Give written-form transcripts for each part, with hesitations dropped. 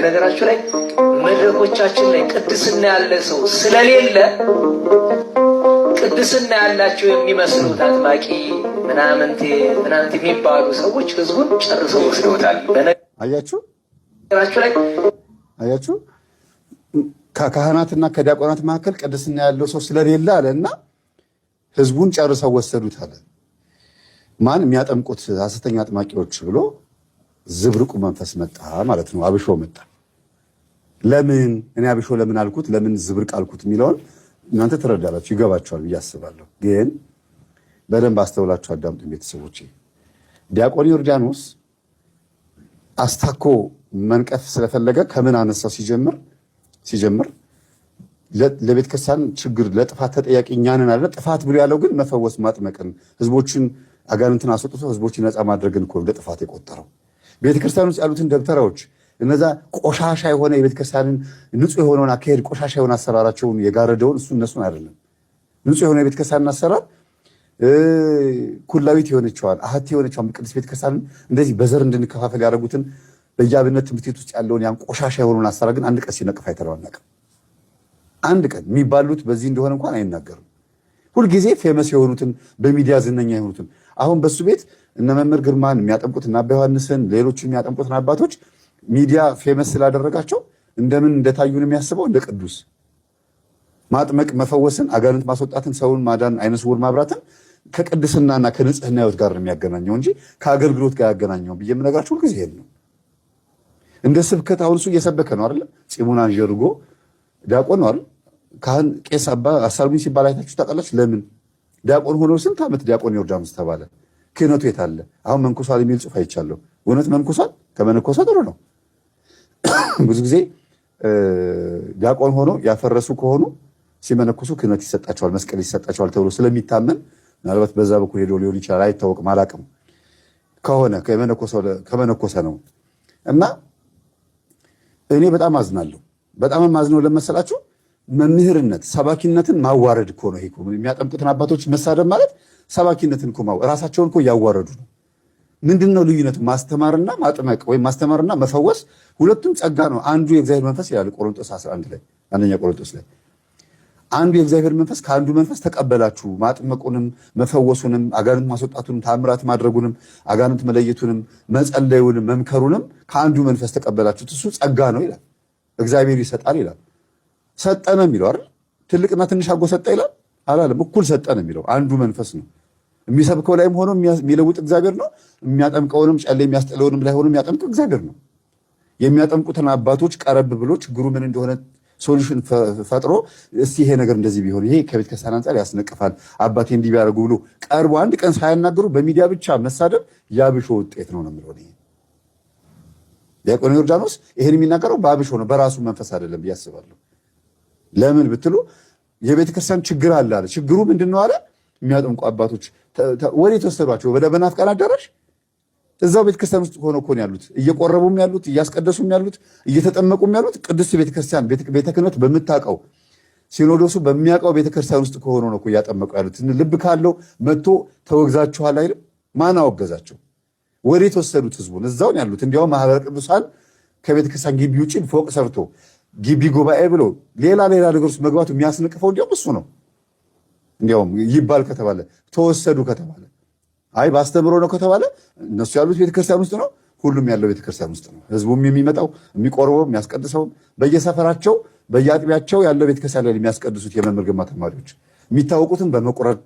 በነገራችሁ ላይ መድረኮቻችን ላይ ቅድስና ያለ ሰው ስለሌለ ቅድስና ያላቸው የሚመስሉት አጥማቂ ምናምንቴ የሚባሉ ሰዎች ህዝቡን ጨርሰው ወስደውታል። አያችሁ ከካህናትና ከዲያቆናት መካከል ቅድስና ያለው ሰው ስለሌለ አለና ህዝቡን ጨርሰው ወሰዱት አለ። ማን የሚያጠምቁት ሐሰተኛ አጥማቂዎች ብሎ ዝብርቁ መንፈስ መጣ ማለት ነው። አብሾ መጣ። ለምን እኔ አብሾ ለምን አልኩት፣ ለምን ዝብርቅ አልኩት የሚለውን እናንተ ትረዳላችሁ፣ ይገባችኋል ብዬ አስባለሁ። ግን በደንብ አስተውላችሁ አዳምጡ ቤተሰቦቼ። ዲያቆን ዮርዳኖስ አስታኮ መንቀፍ ስለፈለገ ከምን አነሳው ሲጀምር ለቤተ ክርስቲያን ችግር ለጥፋት ተጠያቂ እኛ ነን አለ። ጥፋት ብሎ ያለው ግን መፈወስ ማጥመቅን፣ ህዝቦችን አጋንንትን አስወጥቶ ህዝቦችን ነፃ ማድረግን እኮ ለጥፋት የቆጠረው። ቤተ ክርስቲያን ውስጥ ያሉትን ደብተራዎች እነዛ ቆሻሻ የሆነ የቤተ ክርስቲያንን ንጹህ የሆነውን አካሄድ ቆሻሻ የሆነ አሰራራቸውን የጋረደውን እነሱን አይደለም። ንጹህ የሆነ የቤተ ክርስቲያንን አሰራር ኩላዊት የሆነችዋን አህት የሆነችዋን ቅድስት ቤተ ክርስቲያንን እንደዚህ በዘር እንድንከፋፈል ያደረጉትን በየአብነት ትምህርት ቤት ውስጥ ያለውን ያን ቆሻሻ የሆነውን አሰራር ግን አንድ ቀን ሲነቅፍ አይተነው አናውቅም። አንድ ቀን የሚባሉት በዚህ እንደሆነ እንኳን አይናገርም። ሁልጊዜ ፌመስ የሆኑትን በሚዲያ ዝነኛ የሆኑትን አሁን በሱ ቤት እነ መምህር ግርማን የሚያጠምቁት እና አባ ዮሐንስን ሌሎችን የሚያጠምቁትን አባቶች ሚዲያ ፌመስ ስላደረጋቸው እንደምን እንደታዩን የሚያስበው እንደ ቅዱስ ማጥመቅ፣ መፈወስን፣ አጋንንት ማስወጣትን፣ ሰውን ማዳን፣ አይነ ስውር ማብራትን ከቅድስናና ከንጽህና ህይወት ጋር የሚያገናኘው እንጂ ከአገልግሎት ጋር ያገናኘው ብዬ የምነግራችሁ ሁልጊዜ ይሄን ነው። እንደ ስብከት አሁን እሱ እየሰበከ ነው አይደል? ፂሙን አንዠርጎ ዲያቆን ነው አይደል? ካህን ቄስ አባ አሳልሙኝ ሲባል አይታችሁ ታውቃላችሁ? ለምን ዲያቆን ሆኖ ስንት ዓመት ዲያቆን ዮርዳኖስ ተባለ? ክህነቱ የት አለ? አሁን መንኩሷል የሚል ጽሑፍ አይቻለሁ። እውነት መንኩሷል? ከመነኮሰ ጥሩ ነው። ብዙ ጊዜ ዲያቆን ሆኖ ያፈረሱ ከሆኑ ሲመነኩሱ ክህነት ይሰጣቸዋል፣ መስቀል ይሰጣቸዋል ተብሎ ስለሚታመን ምናልባት በዛ በኩል ሄዶ ሊሆን ይችላል፣ አይታወቅም፣ አላቅም። ከሆነ ከመነኮሰ ነው። እና እኔ በጣም አዝናለሁ። በጣም ማዝነው ለመሰላችሁ መምህርነት ሰባኪነትን ማዋረድ እኮ ነው። ይሄ የሚያጠምቁትን አባቶች መሳደብ ማለት ሰባኪነትን እኮ ራሳቸውን እኮ እያዋረዱ ነው። ምንድነው ልዩነቱ? ማስተማርና ማጥመቅ ወይም ማስተማርና መፈወስ ሁለቱም ጸጋ ነው። አንዱ የእግዚአብሔር መንፈስ ይላል ቆሮንቶስ 11 ላይ አንደኛ ቆሮንቶስ ላይ አንዱ የእግዚአብሔር መንፈስ ከአንዱ መንፈስ ተቀበላችሁ። ማጥመቁንም መፈወሱንም አጋንንት ማስወጣቱንም ታምራት ማድረጉንም አጋንንት መለየቱንም መጸለዩንም መምከሩንም ከአንዱ መንፈስ ተቀበላችሁት። እሱ ጸጋ ነው ይላል። እግዚአብሔር ይሰጣል ይላል። ሰጠ ነው የሚለው አይደል? ትልቅና ትንሽ አጎ ሰጠ ይላል አላለም። እኩል ሰጠ ነው የሚለው። አንዱ መንፈስ ነው። የሚሰብከው ላይም ሆኖ የሚለውጥ እግዚአብሔር ነው። የሚያጠምቀውንም ጨሌ የሚያስጥለውንም ላይ ሆኖ የሚያጠምቀው እግዚአብሔር ነው። የሚያጠምቁትን አባቶች ቀረብ ብሎ ችግሩ ምን እንደሆነ ሶሉሽን ፈጥሮ እስቲ ይሄ ነገር እንደዚህ ቢሆን ይሄ ከቤተ ክርስቲያን አንጻር ያስነቅፋል፣ አባቴ እንዲህ ቢያደርጉ ብሎ ቀርቦ አንድ ቀን ሳያናገሩ በሚዲያ ብቻ መሳደብ የአብሾ ውጤት ነው የሚለው። ይሄ ዲያቆን ዮርዳኖስ ይሄን የሚናገረው በአብሾ ነው፣ በራሱ መንፈስ አይደለም ብዬ አስባለሁ። ለምን ብትሉ የቤተ ክርስቲያን ችግር አለ አለ። ችግሩ ምንድነው አለ? የሚያጠምቁ አባቶች ወዴት ወሰዷቸው? ወደ በናፍቃን አዳራሽ እዛው ቤተክርስቲያን ውስጥ ሆኖ እኮ ነው ያሉት። እየቆረቡም ያሉት እያስቀደሱም ያሉት እየተጠመቁም ያሉት ቅዱስ ቤተክርስቲያን ቤተ ክህነት በምታውቀው ሲኖዶሱ በሚያውቀው ቤተክርስቲያን ውስጥ ከሆነ ነው እኮ እያጠመቁ ያሉት። ልብ ካለው መጥቶ ተወግዛችኋል አይደል? ማን አወገዛቸው? ወዴት ወሰዱት? ህዝቡን እዛው ነው ያሉት። እንዲያውም ማህበረ ቅዱሳን ከቤተክርስቲያን ግቢ ውጭ ፎቅ ሰርቶ ግቢ ጉባኤ ብሎ ሌላ ነገር ውስጥ መግባቱ የሚያስነቅፈው እንዲያውም እሱ ነው። እንዲያውም ይባል ከተባለ ተወሰዱ ከተባለ አይ ባስተምሮ ነው ከተባለ እነሱ ያሉት ቤተክርስቲያን ውስጥ ነው። ሁሉም ያለው ቤተክርስቲያን ውስጥ ነው። ህዝቡም የሚመጣው የሚቆርበው የሚያስቀድሰው በየሰፈራቸው በየአጥቢያቸው ያለው ቤተክርስቲያን ላይ የሚያስቀድሱት የመምህር ግርማ ተማሪዎች የሚታወቁትን በመቁረብ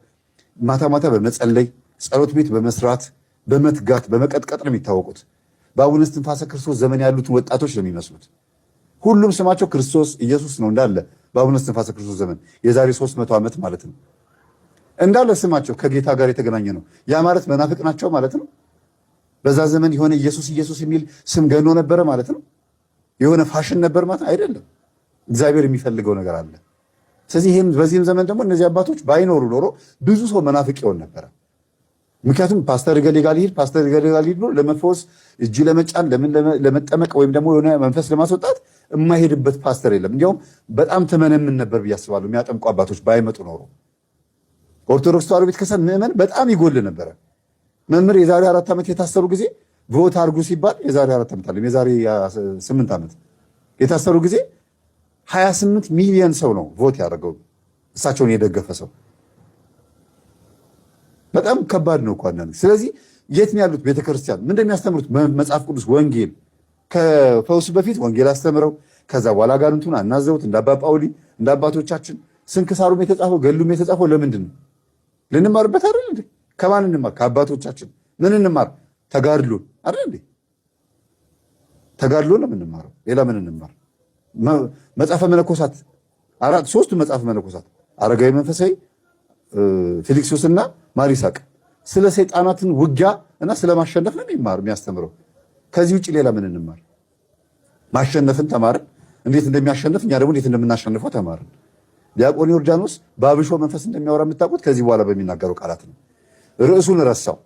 ማታ ማታ በመጸለይ ጸሎት ቤት በመስራት በመትጋት በመቀጥቀጥ ነው የሚታወቁት። በአቡነ እስትንፋሰ ክርስቶስ ዘመን ያሉትን ወጣቶች ነው የሚመስሉት። ሁሉም ስማቸው ክርስቶስ ኢየሱስ ነው እንዳለ በአቡነ እስትንፋሰ ክርስቶስ ዘመን የዛሬ 300 ዓመት ማለት ነው። እንዳለ ስማቸው ከጌታ ጋር የተገናኘ ነው። ያ ማለት መናፍቅ ናቸው ማለት ነው። በዛ ዘመን የሆነ ኢየሱስ የሚል ስም ገኖ ነበረ ማለት ነው። የሆነ ፋሽን ነበር ማለት አይደለም። እግዚአብሔር የሚፈልገው ነገር አለ። ስለዚህ በዚህም ዘመን ደግሞ እነዚህ አባቶች ባይኖሩ ኖሮ ብዙ ሰው መናፍቅ ይሆን ነበረ። ምክንያቱም ፓስተር ገሌ ጋር ሊሄድ ብሎ ለመፈወስ እጅ ለመጫን ለመጠመቅ ወይም ደግሞ የሆነ መንፈስ ለማስወጣት የማይሄድበት ፓስተር የለም። እንዲያውም በጣም ተመነምን ነበር ብዬ አስባለሁ። የሚያጠምቁ አባቶች ባይመጡ ኖሮ ኦርቶዶክስ ተዋሕዶ ቤተክርስቲያን ምዕመን በጣም ይጎል ነበረ። መምህር የዛሬ 4 ዓመት የታሰሩ ጊዜ ቮት አድርጉ ሲባል የዛሬ 4 ዓመት አለ የዛሬ 8 ዓመት የታሰሩ ጊዜ 28 ሚሊዮን ሰው ነው ቮት ያደረገው እሳቸውን የደገፈ ሰው። በጣም ከባድ ነው እኮ አንዳንድ። ስለዚህ የት ነው ያሉት? ቤተክርስቲያን ምን እንደሚያስተምሩት መጽሐፍ ቅዱስ ወንጌል ከፈውስ በፊት ወንጌል አስተምረው ከዛ በኋላ አጋንንቱን አናዘውት እንደ አባ ጳውሊ እንደ አባቶቻችን ስንክሳሩም የተጻፈው ገሉም የተጻፈው ለምንድን ነው? ልንማርበት አይደል እንዴ? ከማን እንማር? ከአባቶቻችን። ምን እንማር? ተጋድሎ አይደል እንዴ? ተጋድሎ ነው የምንማረው። ሌላ ምን እንማር? መጽሐፈ መነኮሳት ሶስቱ መጽሐፈ መነኮሳት አረጋዊ መንፈሳዊ፣ ፊልክስዩስና ማር ይስሐቅ ስለ ሰይጣናትን ውጊያ እና ስለ ማሸነፍ ነው የሚያስተምረው። ከዚህ ውጭ ሌላ ምን እንማር? ማሸነፍን ተማርን። እንዴት እንደሚያሸንፍ እኛ ደግሞ እንዴት እንደምናሸንፈው ተማርን። ዲያቆን ዮርዳኖስ በአብሾ መንፈስ እንደሚያወራ የምታውቁት ከዚህ በኋላ በሚናገረው ቃላት ነው። ርዕሱን ረሳው።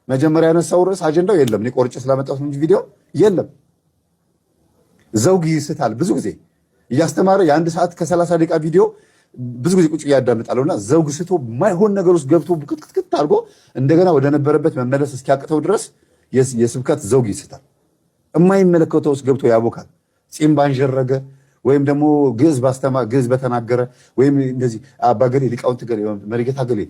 መጀመሪያ ያነሳው ርዕስ አጀንዳው የለም። እኔ ቆርጬ ስላመጣሁት እንጂ ቪዲዮ የለም። ዘውግ ይስታል። ብዙ ጊዜ እያስተማረ የአንድ ሰዓት ከ30 ደቂቃ ቪዲዮ ብዙ ጊዜ ቁጭ እያዳምጣለሁና ዘውግ ስቶ ማይሆን ነገር ውስጥ ገብቶ ክትክት አድርጎ እንደገና ወደ ነበረበት መመለስ እስኪያቅተው ድረስ የስብከት ዘውግ ይስታል። የማይመለከተው ውስጥ ገብቶ ያቦካል። ጺም ባንጀረገ ወይም ደግሞ ግዕዝ በተናገረ ወይም እንደዚህ አባገሌ ሊቃውንት ገሌ መሪጌታ ገሌ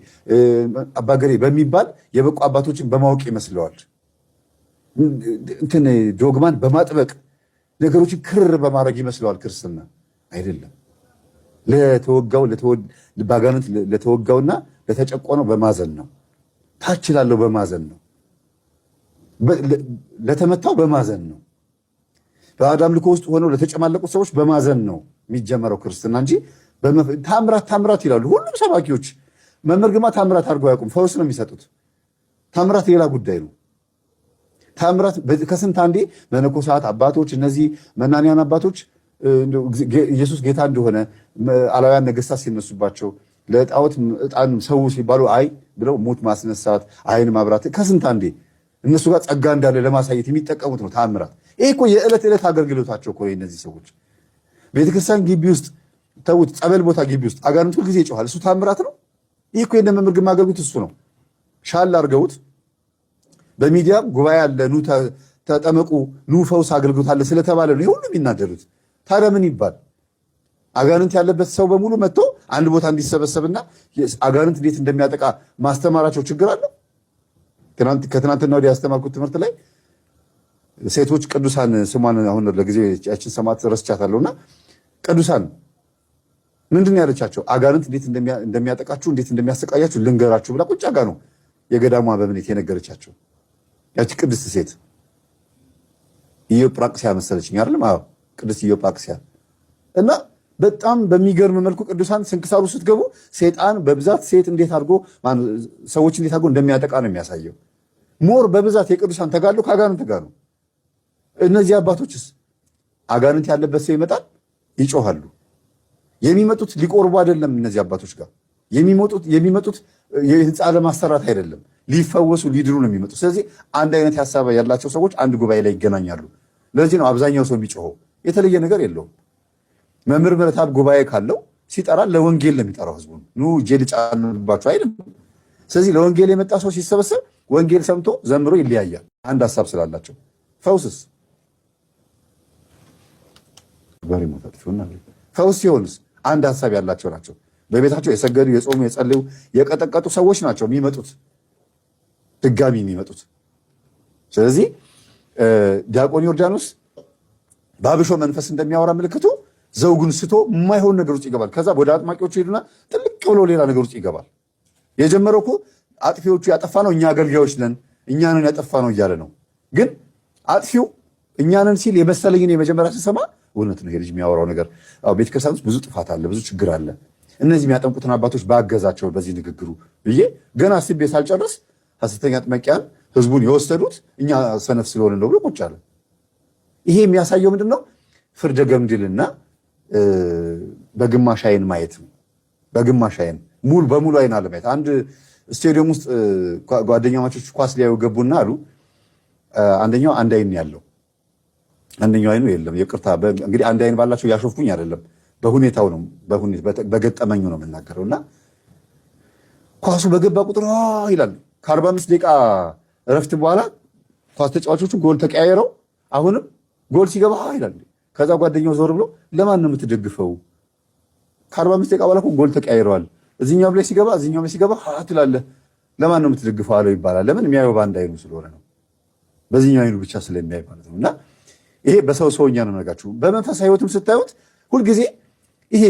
አባገሌ በሚባል የበቁ አባቶችን በማወቅ ይመስለዋል። እንትን ዶግማን በማጥበቅ ነገሮችን ክርር በማድረግ ይመስለዋል። ክርስትና አይደለም። ባጋንንት ለተወጋውና ለተጨቆነው በማዘን ነው። ታች ላለው በማዘን ነው። ለተመታው በማዘን ነው። በአዳም ልኮ ውስጥ ሆነው ለተጨማለቁት ሰዎች በማዘን ነው የሚጀመረው ክርስትና እንጂ ታምራት ይላሉ ሁሉም ሰባኪዎች። መምህር ግርማ ታምራት አድርገው አያውቁም። ፈውስ ነው የሚሰጡት። ታምራት ሌላ ጉዳይ ነው። ታምራት ከስንት አንዴ መነኮሳት አባቶች፣ እነዚህ መናንያን አባቶች ኢየሱስ ጌታ እንደሆነ አላውያን ነገስታት ሲነሱባቸው ለጣዖት ዕጣን ሰው ሲባሉ አይ ብለው ሞት ማስነሳት፣ አይን ማብራት ከስንት አንዴ እነሱ ጋር ጸጋ እንዳለ ለማሳየት የሚጠቀሙት ነው ታምራት። ይሄ እኮ የዕለት ዕለት አገልግሎታቸው እኮ እነዚህ ሰዎች ቤተክርስቲያን ግቢ ውስጥ ተውት፣ ጸበል ቦታ ግቢ ውስጥ አጋንንቱ ሁልጊዜ ይጮሃል። እሱ ታምራት ነው። ይህ እኮ የእነ መምህር ግርማ አገልግሎት እሱ ነው። ሻል አድርገውት በሚዲያ ጉባኤ አለ፣ ኑ ተጠመቁ፣ ኑ ፈውስ አገልግሎት አለ ስለተባለ ነው ሁሉ የሚናደዱት። ታዲያ ምን ይባል? አጋንንት ያለበት ሰው በሙሉ መጥቶ አንድ ቦታ እንዲሰበሰብና አጋንንት እንዴት እንደሚያጠቃ ማስተማራቸው ችግር አለው? ከትናንትና ወዲያ ያስተማርኩት ትምህርት ላይ ሴቶች ቅዱሳን ስሟን አሁን ለጊዜው ያችን ሰማት ረስቻታለሁና ቅዱሳን ምንድን ያለቻቸው? አጋንንት እንዴት እንደሚያጠቃችሁ እንዴት እንደሚያሰቃያችሁ ልንገራችሁ ብላ ቁጭ አጋ ነው የገዳሟ በምኔት የነገረቻቸው። ያቺ ቅድስት ሴት ኢዮጵራቅሲያ መሰለችኝ አይደለም? አዎ ቅድስት ኢዮጵራቅሲያ። እና በጣም በሚገርም መልኩ ቅዱሳን ስንክሳሩ ስትገቡ ሰይጣን በብዛት ሴት እንዴት አድርጎ ሰዎች እንዴት አድርጎ እንደሚያጠቃ ነው የሚያሳየው። ሞር በብዛት የቅዱሳን ተጋድሎ ከአጋንንት ጋር ነው። እነዚህ አባቶችስ አጋንንት ያለበት ሰው ይመጣል፣ ይጮሃሉ። የሚመጡት ሊቆርቡ አይደለም። እነዚህ አባቶች ጋር የሚመጡት የህንፃ ለማሰራት አይደለም፣ ሊፈወሱ ሊድኑ ነው የሚመጡት። ስለዚህ አንድ አይነት ሀሳብ ያላቸው ሰዎች አንድ ጉባኤ ላይ ይገናኛሉ። ለዚህ ነው አብዛኛው ሰው የሚጮኸው። የተለየ ነገር የለውም። መምህር ምረታብ ጉባኤ ካለው ሲጠራ ለወንጌል ነው የሚጠራው። ህዝቡን ኑ እጄ ልጫንባችሁ አይልም። ስለዚህ ለወንጌል የመጣ ሰው ሲሰበሰብ ወንጌል ሰምቶ ዘምሮ ይለያያል፣ አንድ ሀሳብ ስላላቸው። ፈውስስ ፈውስ ሲሆንስ አንድ ሀሳብ ያላቸው ናቸው። በቤታቸው የሰገዱ የጾሙ የጸለዩ የቀጠቀጡ ሰዎች ናቸው የሚመጡት፣ ድጋሚ የሚመጡት። ስለዚህ ዲያቆን ዮርዳኖስ በአብሾ መንፈስ እንደሚያወራ ምልክቱ ዘውጉን ስቶ የማይሆን ነገር ውስጥ ይገባል። ከዛ ወደ አጥማቂዎቹ ሄዱና ጥልቅ ብሎ ሌላ ነገር ውስጥ ይገባል። የጀመረው እኮ አጥፊዎቹ ያጠፋ ነው እኛ አገልጋዮች ነን እኛንን ያጠፋ ነው እያለ ነው። ግን አጥፊው እኛንን ሲል የመሰለኝን የመጀመሪያ ስሰማ እውነት ነው ይሄ ልጅ የሚያወራው ነገር። ቤተክርስቲያን ውስጥ ብዙ ጥፋት አለ፣ ብዙ ችግር አለ። እነዚህ የሚያጠምቁትን አባቶች ባገዛቸው በዚህ ንግግሩ ብዬ ገና አስቤ ሳልጨርስ ሐሰተኛ አጥማቂያን ህዝቡን የወሰዱት እኛ ሰነፍ ስለሆነ ነው ብሎ ቁጭ አለ። ይሄ የሚያሳየው ምንድን ነው? ፍርደ ገምድልና በግማሽ አይን ማየት ነው። በግማሽ አይን በሙሉ አይን አለማየት። አንድ ስቴዲየም ውስጥ ጓደኛ ማቾች ኳስ ሊያዩ ገቡና አሉ አንደኛው አንድ አይን ያለው አንደኛው አይኑ የለም። ይቅርታ እንግዲህ አንድ አይን ባላቸው ያሾፍኩኝ አይደለም፣ በሁኔታው ነው በገጠመኙ ነው የምናገረውና ኳሱ በገባ ቁጥር ይላል። ከ45 ደቂቃ እረፍት በኋላ ኳስ ተጫዋቾቹ ጎል ተቀያየረው አሁንም ጎል ሲገባ ይላል። ከዛ ጓደኛው ዞር ብሎ ለማን ነው የምትደግፈው? ከ45 ደቂቃ በኋላ እኮ ጎል ተቀያይረዋል። እዚህኛው ላይ ሲገባ ትላለህ ለማን ነው የምትደግፈው አለው ይባላል። ለምን? የሚያየው በአንድ አይኑ ስለሆነ ነው። በዚህኛው አይኑ ብቻ ስለሚያይ ማለት ነው። እና ይሄ ሰውኛ ነው ነገራችሁ። በመንፈሳዊ ህይወትም ስታዩት ሁልጊዜ ይሄ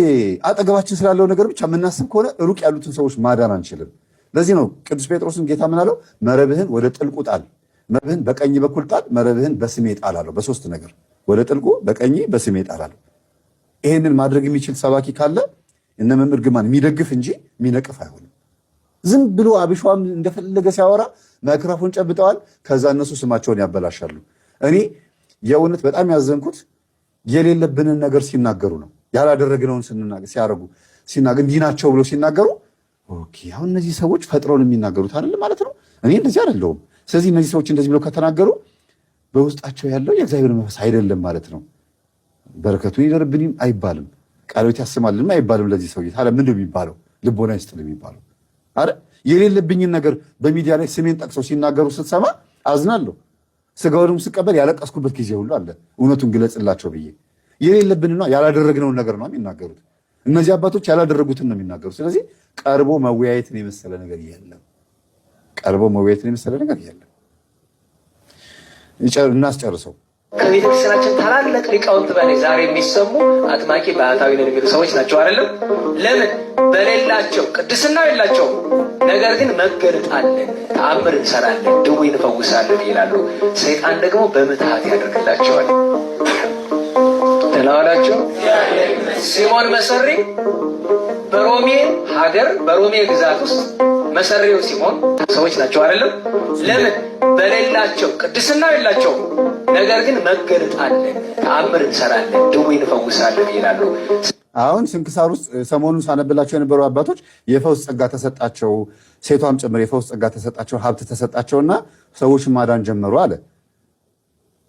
አጠገባችን ስላለው ነገር ብቻ የምናስብ ከሆነ ሩቅ ያሉትን ሰዎች ማዳን አንችልም። ለዚህ ነው ቅዱስ ጴጥሮስን ጌታ ምን አለው? መረብህን ወደ ጥልቁ ጣል፣ መረብህን በቀኝ በኩል ጣል፣ መረብህን በስሜ ጣል አለው። በሶስት ነገር ወደ ጥልቁ፣ በቀኝ፣ በስሜ ጣል አለው። ይሄንን ማድረግ የሚችል ሰባኪ ካለ እነ መምህር ግርማን የሚደግፍ እንጂ የሚነቅፍ አይሆንም። ዝም ብሎ አብሿም እንደፈለገ ሲያወራ ማይክሮፎን ጨብጠዋል። ከዛ እነሱ ስማቸውን ያበላሻሉ። እኔ የእውነት በጣም ያዘንኩት የሌለብንን ነገር ሲናገሩ ነው። ያላደረግነውን ሲናገሩ እንዲህ ናቸው ብሎ ሲናገሩ ኦኬ አሁን እነዚህ ሰዎች ፈጥረውን የሚናገሩት አይደለም ማለት ነው። እኔ እንደዚህ አይደለሁም። ስለዚህ እነዚህ ሰዎች እንደዚህ ብለው ከተናገሩ በውስጣቸው ያለው የእግዚአብሔር መንፈስ አይደለም ማለት ነው። በረከቱን ይደርብንም አይባልም፣ ቃሎት ያሰማልንም አይባልም። ለዚህ ሰው ታዲያ ምንድን ነው የሚባለው? ልቦና ይስጥል የሚባለው አረ የሌለብኝን ነገር በሚዲያ ላይ ስሜን ጠቅሰው ሲናገሩ ስትሰማ አዝናለሁ። ስጋውንም ስቀበል ያለቀስኩበት ጊዜ ሁሉ አለ። እውነቱን ግለጽላቸው ብዬ የሌለብንና ያላደረግነውን ነገር ነው የሚናገሩት። እነዚህ አባቶች ያላደረጉትን ነው የሚናገሩት። ስለዚህ ቀርቦ መወያየትን የመሰለ ነገር የለም። እናስጨርሰው። ከቤተክርስቲያናችን ታላላቅ ሊቃውንት በላይ ዛሬ የሚሰሙ አጥማቂ ባህታዊ ነን የሚሉ ሰዎች ናቸው አይደለም? ለምን? በሌላቸው ቅድስና የላቸውም፣ ነገር ግን መገለጥ አለን፣ ተአምር እንሰራለን፣ ድውይ እንፈውሳለን ይላሉ። ሰይጣን ደግሞ በምትሃት ያደርግላቸዋል። ተናዋላቸው ሲሞን መሰሪ በሮሜ ሀገር በሮሜ ግዛት ውስጥ መሰሪው ሲሞን ሰዎች ናቸው አይደለም? ለምን? በሌላቸው ቅድስና የላቸውም፣ ነገር ግን መገለጥ አለን፣ ተአምር እንሰራለን፣ ድውይ እንፈውሳለን ይላሉ። አሁን ስንክሳር ውስጥ ሰሞኑን ሳነብላቸው የነበሩ አባቶች የፈውስ ጸጋ ተሰጣቸው፣ ሴቷም ጭምር የፈውስ ጸጋ ተሰጣቸው፣ ሀብት ተሰጣቸውና ሰዎችን ማዳን ጀመሩ አለ።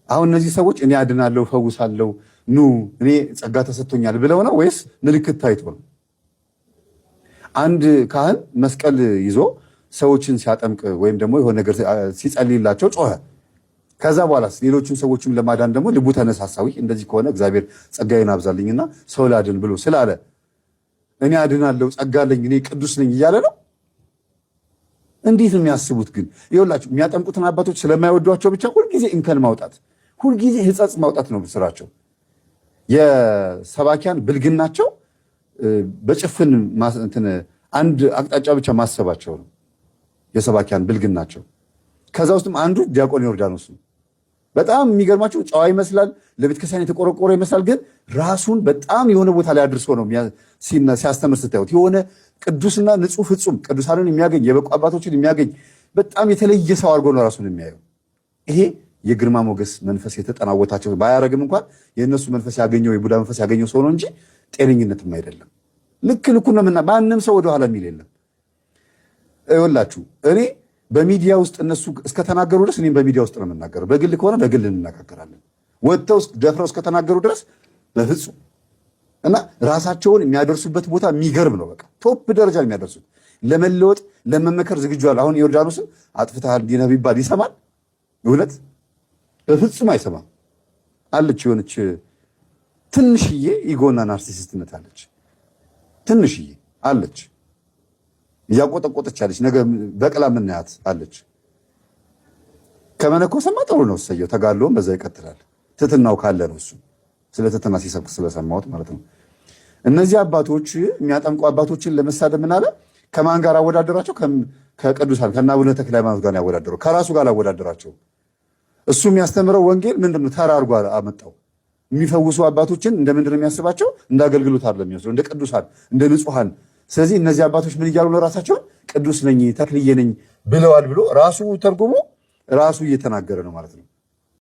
አሁን እነዚህ ሰዎች እኔ አድናለሁ፣ ፈውሳለሁ፣ ኑ እኔ ጸጋ ተሰጥቶኛል ብለው ነው ወይስ ምልክት ታይቶ ነው? አንድ ካህን መስቀል ይዞ ሰዎችን ሲያጠምቅ ወይም ደግሞ የሆነ ነገር ሲጸልይላቸው ጮኸ። ከዛ በኋላ ሌሎችን ሰዎችን ለማዳን ደግሞ ልቡ ተነሳሳዊ እንደዚህ ከሆነ እግዚአብሔር ጸጋዬን አብዛልኝና ሰው ላድን ብሎ ስላለ እኔ አድናለሁ፣ ጸጋ አለኝ፣ እኔ ቅዱስ ነኝ እያለ ነው። እንዴት ነው የሚያስቡት? ግን ይኸውላችሁ የሚያጠምቁትን አባቶች ስለማይወዷቸው ብቻ ሁልጊዜ እንከን ማውጣት፣ ሁልጊዜ ሕጸጽ ማውጣት ነው ስራቸው። የሰባኪያን ብልግናቸው በጭፍን አንድ አቅጣጫ ብቻ ማሰባቸው ነው የሰባኪያን ብልግናቸው። ከዛ ውስጥም አንዱ ዲያቆን ዮርዳኖስ ነው። በጣም የሚገርማቸው ጨዋ ይመስላል፣ ለቤተክርስቲያን የተቆረቆረ ይመስላል። ግን ራሱን በጣም የሆነ ቦታ ላይ አድርሶ ነው ሲያስተምር ስታዩት። የሆነ ቅዱስና ንጹሕ ፍጹም ቅዱሳንን የሚያገኝ የበቁ አባቶችን የሚያገኝ በጣም የተለየ ሰው አድርጎ ነው ራሱን የሚያየው። ይሄ የግርማ ሞገስ መንፈስ የተጠናወታቸው ባያረግም እንኳን የእነሱ መንፈስ ያገኘው የቡዳ መንፈስ ያገኘው ሰው ነው እንጂ ጤነኝነትም አይደለም። ልክ ልኩን ነው። ማንም ሰው ወደኋላ የሚል የለም። ይኸውላችሁ እኔ በሚዲያ ውስጥ እነሱ እስከተናገሩ ድረስ እኔም በሚዲያ ውስጥ ነው የምናገረው። በግል ከሆነ በግል እንነጋገራለን። ወጥተው ደፍረው እስከተናገሩ ድረስ በፍጹም እና ራሳቸውን የሚያደርሱበት ቦታ የሚገርም ነው። በቃ ቶፕ ደረጃ የሚያደርሱት ለመለወጥ ለመመከር ዝግጁ አለ። አሁን ዮርዳኖስን አጥፍተሃል እንዲህ ነው ቢባል ይሰማል? እውነት በፍጹም አይሰማም። አለች የሆነች ትንሽዬ ኢጎና ናርሲሲስትነት አለች። ትንሽዬ አለች እያቆጠቆጠች አለች። ነገ በቅላ ምናያት አለች። ከመነኮሰማ ጥሩ ነው፣ እሰየው። ተጋድሎም በዛ ይቀጥላል። ትትናው ካለ ነው እሱ ስለ ትትና ሲሰብክ ስለሰማሁት ማለት ነው። እነዚህ አባቶች የሚያጠምቁ አባቶችን ለመሳደብ ምን አለ? ከማን ጋር አወዳደራቸው? ከቅዱሳን ከእነ አቡነ ተክለ ሃይማኖት ጋር ያወዳደረው፣ ከራሱ ጋር አወዳደራቸው። እሱ የሚያስተምረው ወንጌል ምንድነው? ተራርጓ አመጣው። የሚፈውሱ አባቶችን እንደምንድን ነው የሚያስባቸው? እንደ አገልግሎት አይደለም የሚወስደው፣ እንደ ቅዱሳን፣ እንደ ንጹሐን። ስለዚህ እነዚህ አባቶች ምን እያሉ ነው? ራሳቸውን ቅዱስ ነኝ ተክልዬ ነኝ ብለዋል ብሎ ራሱ ተርጉሞ ራሱ እየተናገረ ነው ማለት ነው።